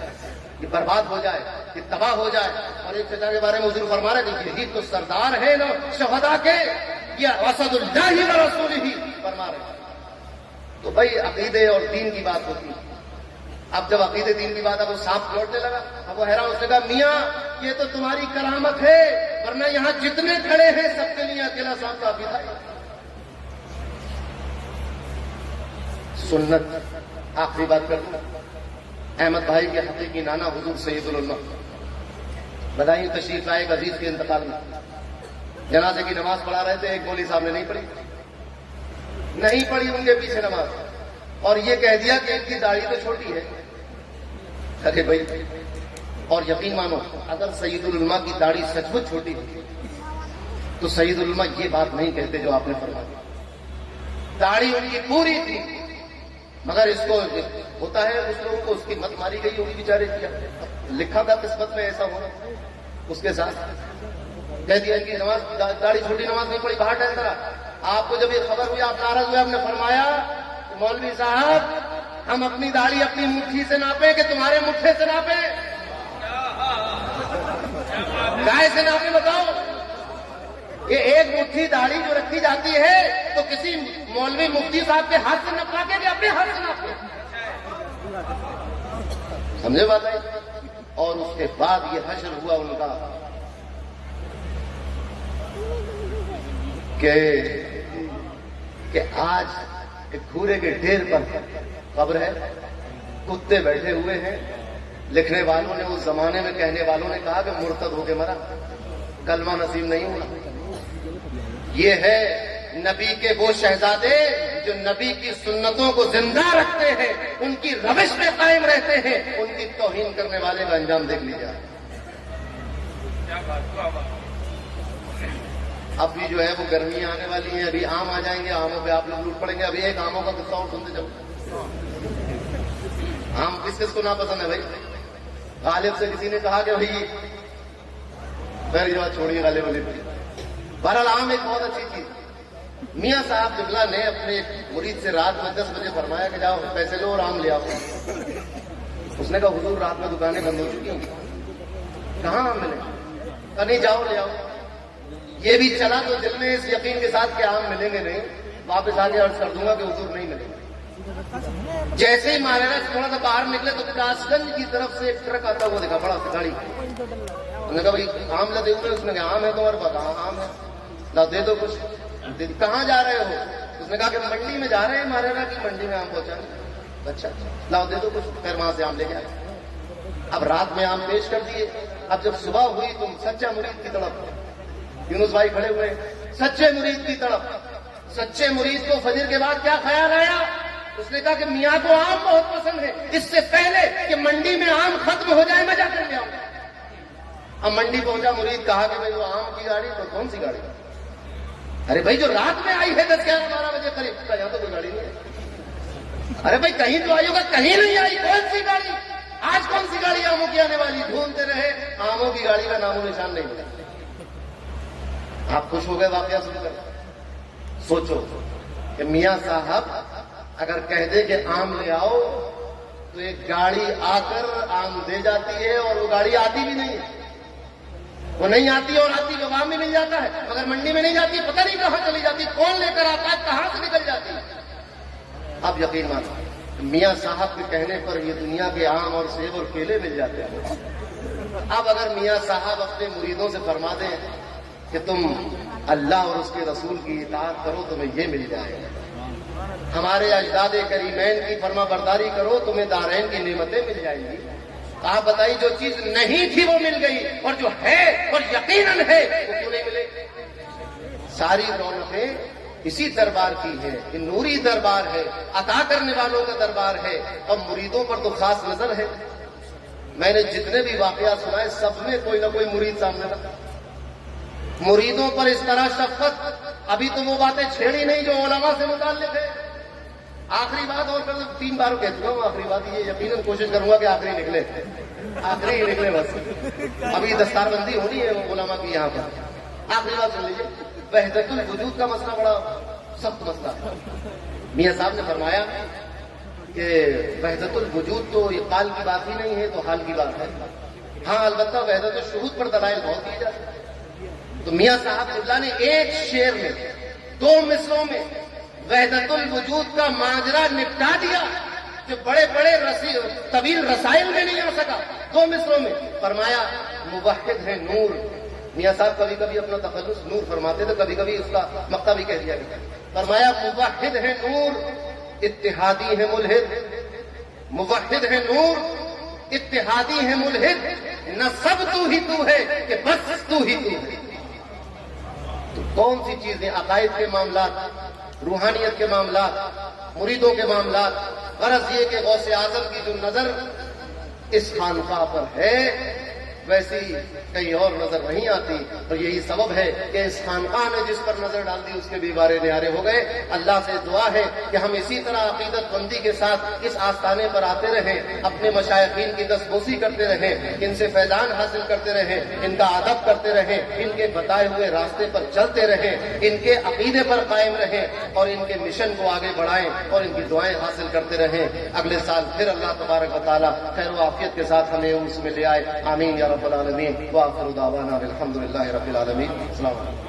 یہ برباد ہو جائے، یہ تباہ ہو جائے. اور ایک چچا کے بارے میں حضور فرما رہے ہیں کہ یہی تو سردار ہے نا شہداء کے، یہ اسد اللہ و رسولہ ہی فرما رہے ہیں. تو بھائی عقیدے اور دین کی بات ہوتی ہے. اب جب عقیدے دین کی بات اب وہ سانپ لوٹنے لگا. اب وہ حیران، اس نے کہا میاں یہ تو تمہاری کرامت ہے، ورنہ یہاں جتنے کھڑے ہیں سب کے لیے اکیلا سانپ کافی تھا. سنت. آخری بات کر دوں، احمد بھائی کے حقیقی نانا حضور سید العلماء بدائیں تشریف لائے عزیز کے انتقال میں. جنازے کی نماز پڑھا رہے تھے، ایک مولوی صاحب نے نہیں پڑھی ان کے پیچھے نماز، اور یہ کہہ دیا کہ ان کی داڑھی تو چھوٹی ہے. ارے بھائی، اور یقین مانو اگر سید العلماء کی داڑھی سچ مچ چھوٹی ہوتی تو سید العلماء یہ بات نہیں کہتے جو آپ نے فرمایا. داڑھی ان کی پوری تھی، مگر اس کو ہوتا ہے اس لوگوں کو اس کی مت ماری گئی ہوگی بیچارے کیا لکھا تھا قسمت میں ایسا ہونا. اس کے ساتھ کہہ دیا کہ نماز داڑھی چھوٹی نماز نہیں پڑھی، باہر ٹہلتا رہا. آپ کو جب یہ خبر ہوئی آپ ناراض ہوئے، آپ نے فرمایا مولوی صاحب ہم اپنی داڑھی اپنی مٹھی سے ناپیں کہ تمہارے مٹھے سے ناپیں؟ گائے سے ناپیں بتاؤ. یہ ایک مٹھی داڑھی جو رکھی جاتی ہے تو کسی مولوی مفتی صاحب کے ہاتھ سے نپا کے اپنے ہاتھ سے ناپے. سمجھے بات ہے؟ اور اس کے بعد یہ حشر ہوا ان کا کہ آج ایک گھورے کے ڈھیر پر قبر ہے، کتے بیٹھے ہوئے ہیں. لکھنے والوں نے اس زمانے میں کہنے والوں نے کہا کہ مرتد ہو کے مرا، کلمہ نصیب نہیں ہوا. یہ ہے نبی کے وہ شہزادے جو نبی کی سنتوں کو زندہ رکھتے ہیں، ان کی روش میں قائم رہتے ہیں، ان کی توہین کرنے والے کا انجام دیکھ لیجیے۔ اب بھی جو ہے وہ گرمیاں آنے والی ہیں، ابھی آم آ جائیں گے، آموں پہ آپ لوگ لوٹ پڑیں گے۔ ابھی ایک آموں کا قصہ اور سنتے جاؤ۔ آم کس کس کو ناپسند ہے بھائی؟ غالب سے کسی نے کہا کہ بھائی خیر یہ بات چھوڑیے، غالب والی بہرحال آم ایک بہت اچھی چیز۔ میاں صاحب قبلہ نے اپنے مرید سے رات میں 10 بجے فرمایا کہ جاؤ پیسے لو اور آم لے آؤ۔ اس نے کہا حضور رات میں دکانیں بند ہو چکی ہیں، کہاں آم ملے؟ کہا نہیں جاؤ لے آؤ۔ یہ بھی چلا تو دل میں اس یقین کے ساتھ کہ آم ملیں گے نہیں، واپس آ کے عرض کر دوں گا کہ حضور نہیں ملیں گے۔ جیسے ہی مارینا تھوڑا سا باہر نکلے تو کاس گنج کی طرف سے ایک ٹرک آتا ہوا دیکھا، بڑا گاڑی۔ انہوں نے کہا بھائی آم لدے ہوئے؟ اس نے کہا آم ہے تمہارے پاس؟ ہاں آم ہے۔ لا دے دو کچھ۔ کہاں جا رہے ہو؟ اس نے کہا کہ منڈی میں جا رہے ہیں، مارینا کی منڈی میں آم پہنچانے۔ اچھا لاؤ دے دو کچھ۔ پھر وہاں سے آم لے کے آئے۔ اب رات میں آم پیش کر دیے۔ اب جب صبح ہوئی تم سچا مرید کی طرف، یونس بھائی کھڑے ہوئے، سچے مرید کی طرف۔ سچے مرید کو فجر کے بعد کیا خیال آیا؟ اس نے کہا کہ میاں کو آم بہت پسند ہے، اس سے پہلے کہ منڈی میں آم ختم ہو جائے میں جا کر لے آؤں۔ اب منڈی پہنچا مرید، کہا کہ بھائی وہ آم کی گاڑی تو کون سی گاڑی؟ ارے بھائی جو رات میں آئی ہے 10-11-12 بجے قریب، یہاں تو کوئی گاڑی نہیں ہے۔ ارے بھائی کہیں تو آئی ہوگا، کہیں نہیں آئی، کون سی گاڑی؟ آج کون سی گاڑی آموں کی آنے والی؟ ڈھونڈتے رہے، آموں کی گاڑی کا نام و نشان نہیں ملا۔ آپ خوش ہو گئے واقعہ سن کر؟ سوچو کہ میاں صاحب اگر کہہ دے کہ آم لے آؤ تو ایک گاڑی آ کر آم دے جاتی ہے، اور وہ گاڑی آتی بھی نہیں ہے۔ وہ نہیں آتی، اور آتی تو وہاں بھی مل جاتا ہے، مگر منڈی میں نہیں جاتی، پتہ نہیں کہاں چلی جاتی، کون لے کر آتا ہے، کہاں سے نکل جاتی ہے۔ اب یقین مانو میاں صاحب کے کہنے پر یہ دنیا کے آم اور سیب اور کیلے مل جاتے ہیں۔ اب اگر میاں صاحب اپنے مریدوں سے فرما دیں کہ تم اللہ اور اس کے رسول کی اطاعت کرو تمہیں یہ مل جائے گا، ہمارے اجداد کریمین کی فرما برداری کرو تمہیں دارین کی نعمتیں مل جائیں گی۔ آپ بتائیے جو چیز نہیں تھی وہ مل گئی، اور جو ہے اور یقیناً ہے وہ کیوں نہیں ملے؟ ساری رونقیں اسی دربار کی ہے، یہ نوری دربار ہے، عطا کرنے والوں کا دربار ہے، اور مریدوں پر تو خاص نظر ہے۔ میں نے جتنے بھی واقعات سنائے سب میں کوئی نہ کوئی مرید سامنے رکھا۔ مریدوں پر اس طرح شفقت، ابھی تو وہ باتیں چھیڑی نہیں جو علماء سے متعلق ہے۔ آخری بات اور 3 بار کہہ چکا ہوں، آخری بات یہ یقیناً کوشش کروں گا کہ آخری نکلے، آخری ہی نکلے بس۔ ابھی دستار بندی ہونی ہے علماء کی یہاں پر۔ آخری بات سن لیجیے، وحدت الوجود کا مسئلہ بڑا سخت مسئلہ ہے۔ میاں صاحب نے فرمایا کہ وحدت الوجود تو یہ قال کی بات ہی نہیں ہے، تو حال کی بات ہے۔ ہاں البتہ وحدت الشہود پر دلائل بہت دیے جاتے ہیں۔ تو میاں صاحب قبلہ نے ایک شعر میں 2 مصروں میں وحدت الوجود کا ماجرا نپٹا دیا جو بڑے بڑے طویل رسائل میں نہیں آ سکا۔ 2 مصروں میں فرمایا موحد ہے نور۔ میاں صاحب کبھی کبھی اپنا تخلص نور فرماتے تھے، کبھی کبھی اس کا مقطع بھی کہہ دیا گیا۔ فرمایا موحد ہے نور، اتحادی ہے ملحد۔ موحد ہے نور، اتحادی ہے ملحد، نہ سب تو ہی تو ہے کہ بس تو ہی تو ہے۔ تو کون سی چیزیں؟ عقائد کے معاملات، روحانیت کے معاملات، مریدوں کے معاملات۔ غرض یہ کہ غوث اعظم کی جو نظر اس خانقاہ پر ہے ویسی کہیں اور نظر نہیں آتی، اور یہی سبب ہے کہ اس خانقاہ نے جس پر نظر ڈال دی اس کے بھی بارے نیارے ہو گئے۔ اللہ سے دعا ہے کہ ہم اسی طرح عقیدت بندی کے ساتھ اس آستانے پر آتے رہیں، اپنے مشائخین کی دستبوسی کرتے رہیں، ان سے فیضان حاصل کرتے رہیں، ان کا ادب کرتے رہیں، ان کے بتائے ہوئے راستے پر چلتے رہیں، ان کے عقیدے پر قائم رہیں، اور ان کے مشن کو آگے بڑھائیں، اور ان کی دعائیں حاصل کرتے رہیں۔ اگلے سال پھر اللہ تبارک و تعالیٰ خیر و عافیت کے ساتھ ہمیں اس میں لے آئے، آمین یا رب العالمین۔ وآخر دعوانا الحمد للہ رب العالمین۔ السلام علیکم۔